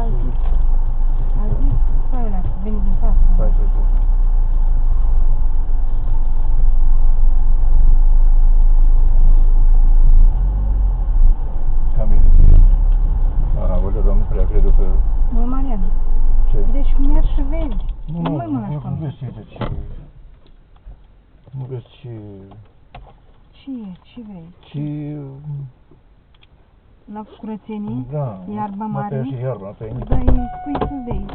A zis, stai ăla, veni din față. Stai. Aoleu, domnul prea credo că... Mă, Mariana. Ce? Deci mergi și vezi. Nu mai mănânci cu nu mine. vezi ce e, ce... Nu vezi ce... Ce e? Ce vrei? Ce... La curățenie? Da. Iarba Mă, mare? și iarba, asta e Da, îi spui să-ți dea aici.